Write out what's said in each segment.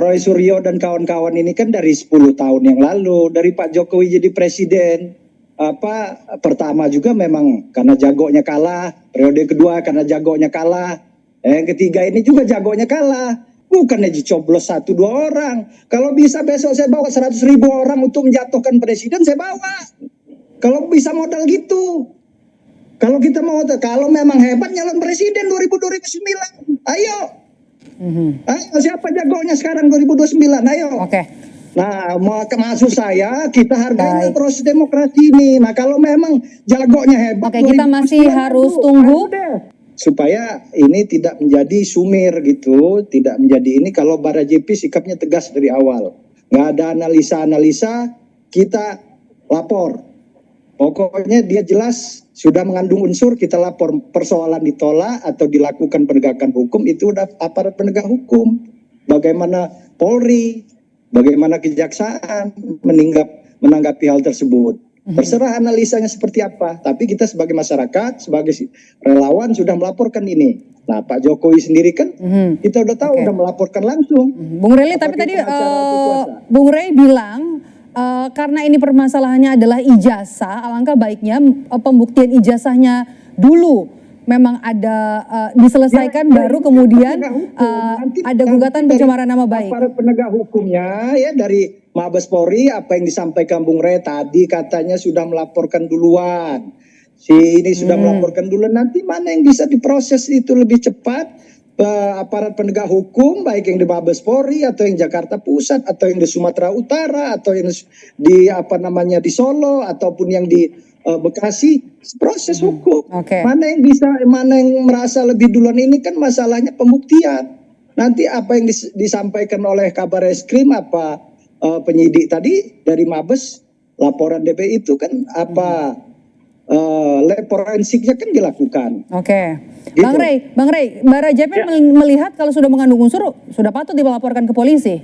Roy Suryo dan kawan-kawan ini kan dari 10 tahun yang lalu, dari Pak Jokowi jadi presiden. Pertama juga memang karena jagonya kalah, periode kedua karena jagonya kalah, yang ketiga ini juga jagonya kalah. Bukannya dicoblos 1-2 orang. Kalau bisa besok saya bawa 100.000 orang untuk menjatuhkan presiden, saya bawa. Kalau bisa modal gitu. Kalau kita mau, kalau memang hebat nyalon presiden 2009, ayo. Ayo, siapa jagonya sekarang 2029, ayo. Oke. Nah, maksud saya kita hargai proses demokrasi ini. Nah, kalau memang jagonya hebat, oke, kita masih harus tunggu supaya ini tidak menjadi sumir gitu, tidak menjadi ini. Kalau Barajepi sikapnya tegas dari awal, nggak ada analisa-analisa, kita lapor. Pokoknya dia jelas sudah mengandung unsur, kita lapor. Persoalan ditolak atau dilakukan penegakan hukum itu udah aparat penegak hukum. Bagaimana Polri, bagaimana kejaksaan menanggapi hal tersebut. Terserah analisanya seperti apa. Tapi kita sebagai masyarakat, sebagai relawan sudah melaporkan ini. Nah, Pak Jokowi sendiri kan kita udah tahu, udah melaporkan langsung. Bung Rely, tapi tadi Bung Rey bilang karena ini permasalahannya adalah ijazah, alangkah baiknya pembuktian ijazahnya dulu memang ada diselesaikan, baru kemudian ada gugatan pencemaran nama baik. Para penegak hukumnya ya dari Mabes Polri, apa yang disampaikan Bung Rey tadi katanya sudah melaporkan duluan. Ini sudah melaporkan duluan, nanti mana yang bisa diproses itu lebih cepat. Aparat penegak hukum baik yang di Mabes Polri atau yang Jakarta Pusat atau yang di Sumatera Utara atau yang di di Solo ataupun yang di Bekasi, proses hukum. Mana yang merasa lebih duluan, ini kan masalahnya pembuktian. Nanti apa yang disampaikan oleh Kabar Eskrim, penyidik tadi dari Mabes, laporan DPI itu kan lab forensiknya kan dilakukan. Gitu. Bang Rey, Barajepi melihat kalau sudah mengandung unsur sudah patut dilaporkan ke polisi.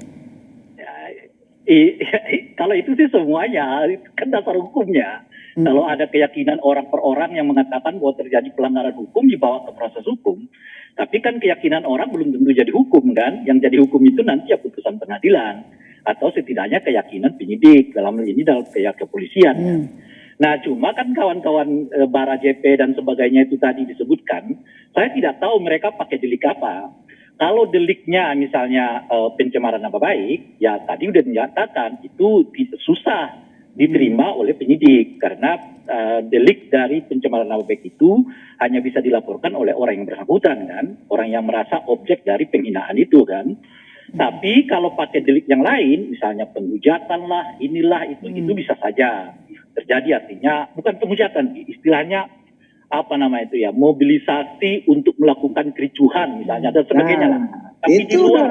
Kalau itu sih semuanya kan dasar hukumnya. Kalau ada keyakinan orang per orang yang mengatakan bahwa terjadi pelanggaran hukum, dibawa ke proses hukum. Tapi kan keyakinan orang belum tentu jadi hukum kan. Yang jadi hukum itu nanti ya putusan pengadilan. Atau setidaknya keyakinan penyidik, dalam hal ini dalam pihak kepolisian. Nah, cuma kan kawan-kawan Barajepi dan sebagainya itu tadi disebutkan, saya tidak tahu mereka pakai delik apa. Kalau deliknya misalnya pencemaran nama baik, ya tadi udah dinyatakan itu susah diterima oleh penyidik karena delik dari pencemaran nama baik itu hanya bisa dilaporkan oleh orang yang bersangkutan kan, orang yang merasa objek dari penghinaan itu kan. Tapi kalau pakai delik yang lain, misalnya penghujatan lah, inilah itu bisa saja terjadi. Artinya bukan penghujatan, istilahnya mobilisasi untuk melakukan kericuhan misalnya dan sebagainya lah. Tapi di luar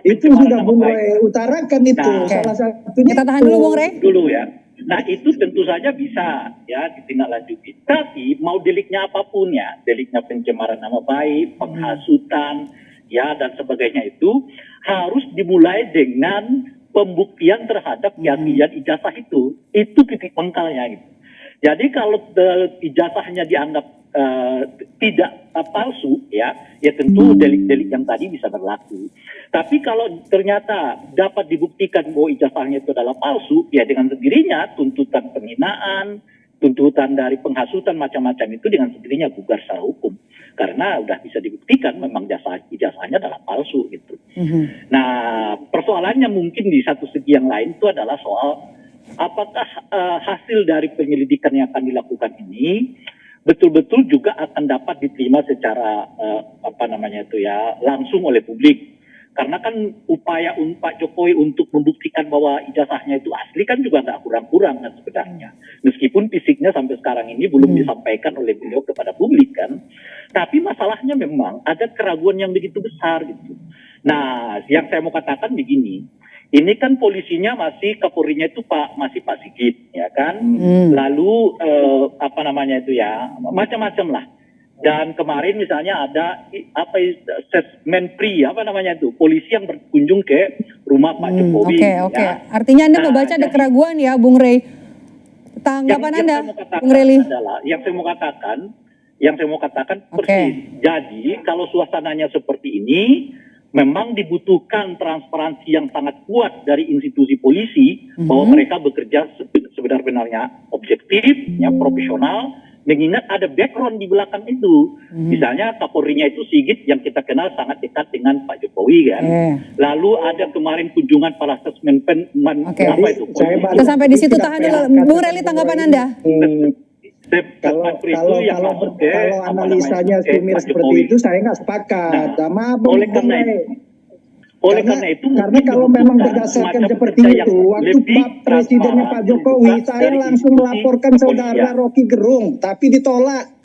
itu sudah Bung Rey utarakan itu. Salah satunya kita tahan dulu Bung Rey. Dulu ya. Nah itu tentu saja bisa ya ditindaklanjuti. Tapi mau deliknya apapun ya, deliknya pencemaran nama baik, penghasutan, ya dan sebagainya itu harus dimulai dengan pembuktian terhadap keaslian ijazah itu. Itu titik pangkalnya gitu. Jadi kalau ijazahnya dianggap tidak palsu ya tentu delik-delik yang tadi bisa berlaku. Tapi kalau ternyata dapat dibuktikan bahwa ijazahnya itu adalah palsu, ya dengan sendirinya tuntutan penghinaan, tuntutan dari penghasutan macam-macam itu dengan sendirinya gugur secara hukum. Karena udah bisa dibuktikan memang ijazahnya adalah palsu gitu. Nah, persoalannya mungkin di satu segi yang lain itu adalah soal apakah hasil dari penyelidikan yang akan dilakukan ini betul-betul juga akan dapat diterima secara langsung oleh publik. Karena kan upaya Pak Jokowi untuk membuktikan bahwa ijazahnya itu asli kan juga nggak kurang-kurang kan sebenarnya. Meskipun fisiknya sampai sekarang ini belum disampaikan oleh beliau kepada publik kan. Tapi masalahnya memang ada keraguan yang begitu besar gitu. Nah, yang saya mau katakan begini. Ini kan polisinya Kapolrinya itu masih Pak Sigit, ya kan. Lalu macam-macam lah. Dan kemarin misalnya ada Menpri polisi yang berkunjung ke rumah Pak Jokowi. Ya. Artinya Anda membaca ada keraguan ya, Bung Rey. Tanggapan Anda, Bung Rely? Yang saya mau katakan persis. Jadi kalau suasananya seperti ini, memang dibutuhkan transparansi yang sangat kuat dari institusi polisi bahwa mereka bekerja sebenar-benarnya objektif, ya, profesional, mengingat ada background di belakang itu. Misalnya Kapolrinya itu Sigit yang kita kenal sangat dekat dengan Pak Jokowi kan. Lalu ada kemarin kunjungan para asesmen apa itu? Kita sampai di situ, tahan dulu. Bung Rely, tanggapan Anda? Kalau analisanya Sumir seperti itu saya nggak sepakat sama oleh karena itu karena kalau memang berdasarkan seperti itu, waktu Pak Presidennya Pak Jokowi, saya langsung melaporkan saudara Rocky Gerung, tapi ditolak.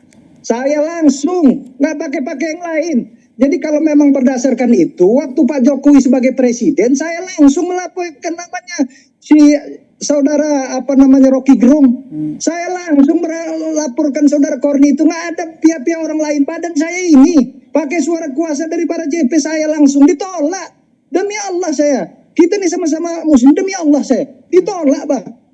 Saya langsung, nggak pakai yang lain. Jadi kalau memang berdasarkan itu, waktu Pak Jokowi sebagai presiden, saya langsung melaporkan namanya si saudara Rocky Gerung. Saya langsung melaporkan saudara Korni itu, nggak ada pihak-pihak orang lain. Badan saya ini pakai suara kuasa dari para JP, saya langsung ditolak. Demi Allah saya, kita ini sama-sama muslim, demi Allah saya ditolak, Bang.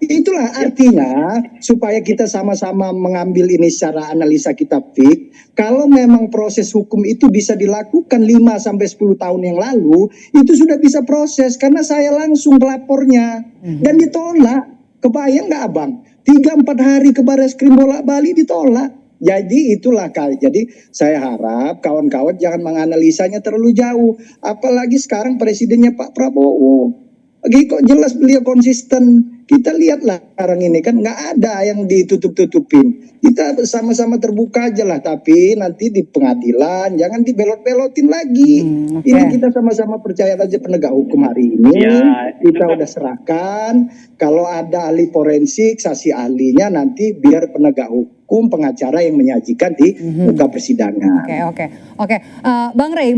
Itulah artinya supaya kita sama-sama mengambil ini secara analisa kita fik. Kalau memang proses hukum itu bisa dilakukan 5-10 tahun yang lalu, itu sudah bisa proses karena saya langsung pelapornya dan ditolak. Kebayang nggak, Abang? 3-4 hari ke Barreskrim bolak-balik ditolak. Jadi itulah kali. Jadi saya harap kawan-kawan jangan menganalisanya terlalu jauh. Apalagi sekarang presidennya Pak Prabowo. Lagi kok jelas beliau konsisten. Kita lihatlah sekarang ini kan nggak ada yang ditutup-tutupin. Kita sama-sama terbuka aja lah. Tapi nanti di pengadilan jangan dibelot-belotin lagi. Ini kita sama-sama percaya aja penegak hukum hari ini. Kita udah serahkan. Kalau ada ahli forensik, saksi ahlinya nanti biar penegak hukum, pengacara yang menyajikan di muka persidangan. Oke. Bang Rey,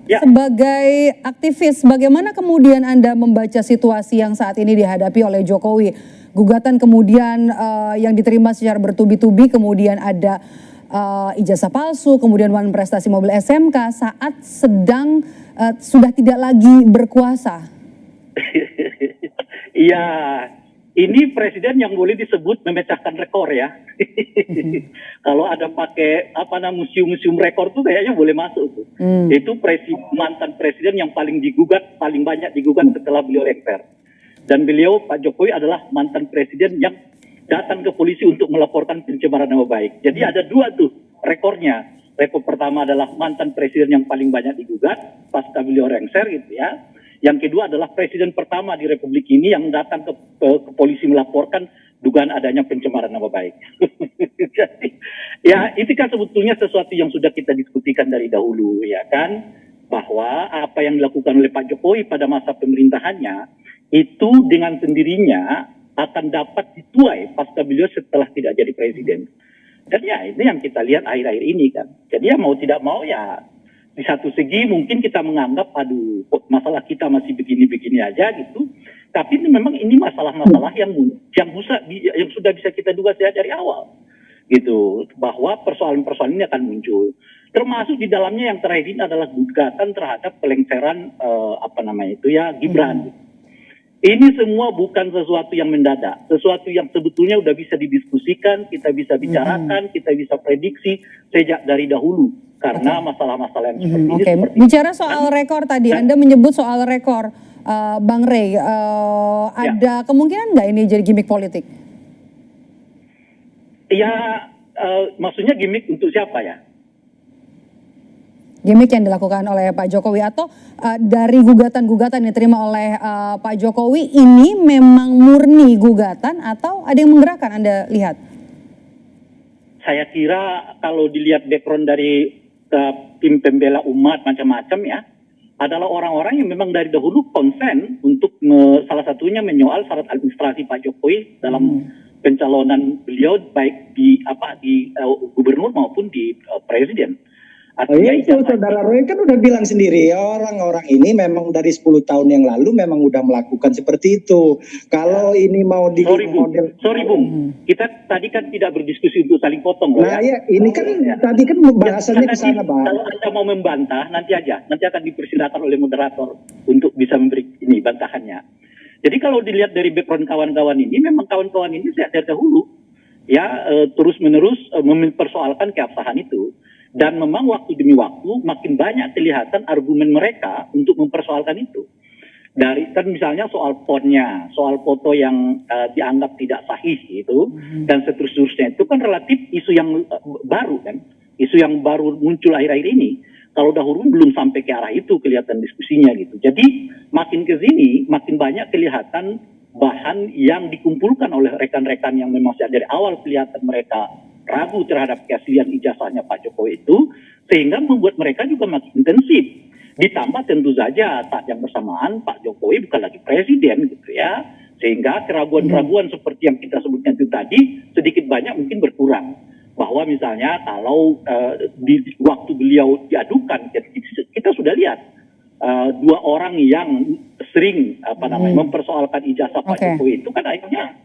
sebagai aktivis, bagaimana kemudian Anda membaca situasi yang saat ini dihadapi oleh Jokowi? Gugatan kemudian yang diterima secara bertubi-tubi, kemudian ada ijazah palsu, kemudian uang prestasi mobil SMK saat sedang sudah tidak lagi berkuasa. Iya, ini presiden yang boleh disebut memecahkan rekor ya. Kalau ada pakai museum-museum rekor tuh kayaknya boleh masuk tuh. Itu mantan presiden yang paling banyak digugat setelah beliau lengser. Dan beliau Pak Jokowi adalah mantan presiden yang datang ke polisi untuk melaporkan pencemaran nama baik. Jadi ada 2 tuh rekornya. Rekor pertama adalah mantan presiden yang paling banyak digugat pasca beliau lengser gitu ya. Yang kedua adalah presiden pertama di Republik ini yang datang ke polisi melaporkan dugaan adanya pencemaran nama baik. Jadi, ya itu kan sebetulnya sesuatu yang sudah kita diskusikan dari dahulu ya kan, bahwa apa yang dilakukan oleh Pak Jokowi pada masa pemerintahannya itu dengan sendirinya akan dapat dituai pasca beliau setelah tidak jadi presiden. Dan ya ini yang kita lihat akhir-akhir ini kan. Jadi ya mau tidak mau ya, di satu segi mungkin kita menganggap masalah kita masih begini-begini aja gitu. Tapi memang ini masalah-masalah yang sudah bisa kita duga sejak dari awal. Gitu, bahwa persoalan-persoalan ini akan muncul. Termasuk di dalamnya yang terakhir ini adalah gugatan terhadap pelengseran Gibran. Ini semua bukan sesuatu yang mendadak, sesuatu yang sebetulnya udah bisa didiskusikan, kita bisa bicarakan, kita bisa prediksi sejak dari dahulu. Karena masalah-masalah yang seperti ini. Bicara soal rekor tadi, Anda menyebut soal rekor, Bang Rey, ada kemungkinan nggak ini jadi gimmick politik? Ya, maksudnya gimmick untuk siapa ya? Gimmick yang dilakukan oleh Pak Jokowi atau dari gugatan-gugatan yang diterima oleh Pak Jokowi ini memang murni gugatan atau ada yang menggerakkan, Anda lihat? Saya kira kalau dilihat background dari tim pembela umat macam-macam ya, adalah orang-orang yang memang dari dahulu konsen untuk salah satunya menyoal syarat administrasi Pak Jokowi dalam pencalonan beliau baik di gubernur maupun di presiden. Itu saudara Roy kan udah bilang sendiri, orang-orang ini memang dari 10 tahun yang lalu memang udah melakukan seperti itu. Kalau ini mau di Sorry Bung, kita tadi kan tidak berdiskusi untuk saling potong. Nah ya, ini kan tadi kan bahasanya ke sana, Bang. Kalau Anda mau membantah, nanti akan dipersilakan oleh moderator untuk bisa memberi ini bantahannya. Jadi kalau dilihat dari background kawan-kawan ini, memang kawan-kawan ini sejak dari dahulu ya terus-menerus mempersoalkan keabsahan itu. Dan memang waktu demi waktu makin banyak kelihatan argumen mereka untuk mempersoalkan itu. Dari kan misalnya soal fonnya, soal foto yang dianggap tidak sahih itu, dan seterusnya itu kan relatif isu yang baru kan, isu yang baru muncul akhir-akhir ini. Kalau dahulu belum sampai ke arah itu kelihatan diskusinya gitu. Jadi makin ke sini makin banyak kelihatan bahan yang dikumpulkan oleh rekan-rekan yang memang sejak dari awal kelihatan mereka ragu terhadap keaslian ijazahnya Pak Jokowi itu, sehingga membuat mereka juga makin intensif. Ditambah tentu saja saat yang bersamaan Pak Jokowi bukan lagi presiden gitu ya, sehingga keraguan-keraguan seperti yang kita sebutkan itu tadi sedikit banyak mungkin berkurang. Bahwa misalnya kalau di waktu beliau diadukan, kita sudah lihat dua orang yang sering mempersoalkan ijazah Pak Jokowi itu kan akhirnya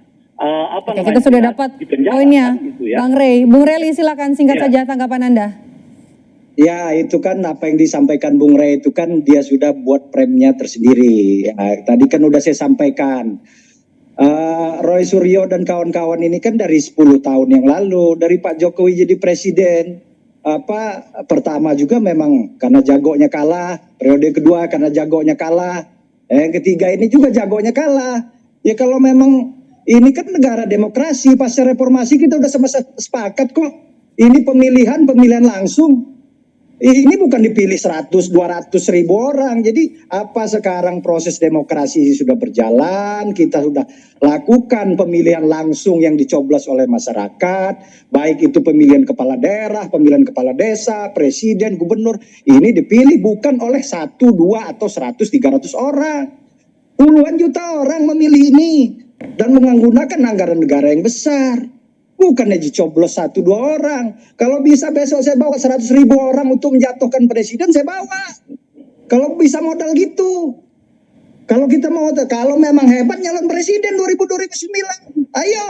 kita sudah dapat poinnya, gitu ya. Bang Rey silakan singkat saja tanggapan Anda. Ya, itu kan apa yang disampaikan Bung Rey itu kan dia sudah buat premnya tersendiri. Ya, tadi kan udah saya sampaikan. Roy Suryo dan kawan-kawan ini kan dari 10 tahun yang lalu, dari Pak Jokowi jadi presiden. Pertama juga memang karena jagonya kalah, periode kedua karena jagonya kalah, yang ketiga ini juga jagonya kalah. Ya kalau memang ini kan negara demokrasi, pasca reformasi kita udah sama sepakat kok. Ini pemilihan langsung. Ini bukan dipilih 100-200 ribu orang. Jadi apa sekarang proses demokrasi sudah berjalan, kita sudah lakukan pemilihan langsung yang dicoblos oleh masyarakat, baik itu pemilihan kepala daerah, pemilihan kepala desa, presiden, gubernur. Ini dipilih bukan oleh 1, 2 atau 100, 300 orang. Puluhan juta orang memilih ini dan menggunakan anggaran negara yang besar. Bukannya dicoblos 1-2 orang. Kalau bisa besok saya bawa 100 ribu orang untuk menjatuhkan presiden, saya bawa. Kalau bisa modal gitu. Kalau kita mau, kalau memang hebat nyalon presiden 2009, ayo.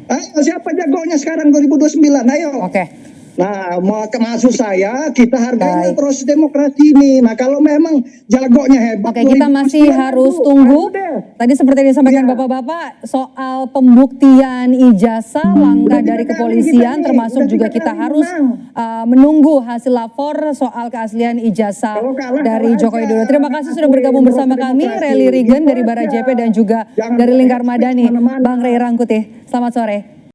Ayo, siapa jagonya sekarang 2029, ayo. Oke. Nah, maksud saya kita hargai proses demokrasi ini. Nah, kalau memang jagonya hebat. Oke, kita masih harus tunggu. Tadi seperti yang disampaikan Bapak-Bapak soal pembuktian ijazah, langkah dari kepolisian, termasuk juga kita harus menunggu hasil lapor soal keaslian ijazah dari Joko Widodo. Terima kasih sudah bergabung bersama kami, Rally Regan dari Barajp dan juga dari Lingkar Madani, Bang Rey Rangkuti. Selamat sore.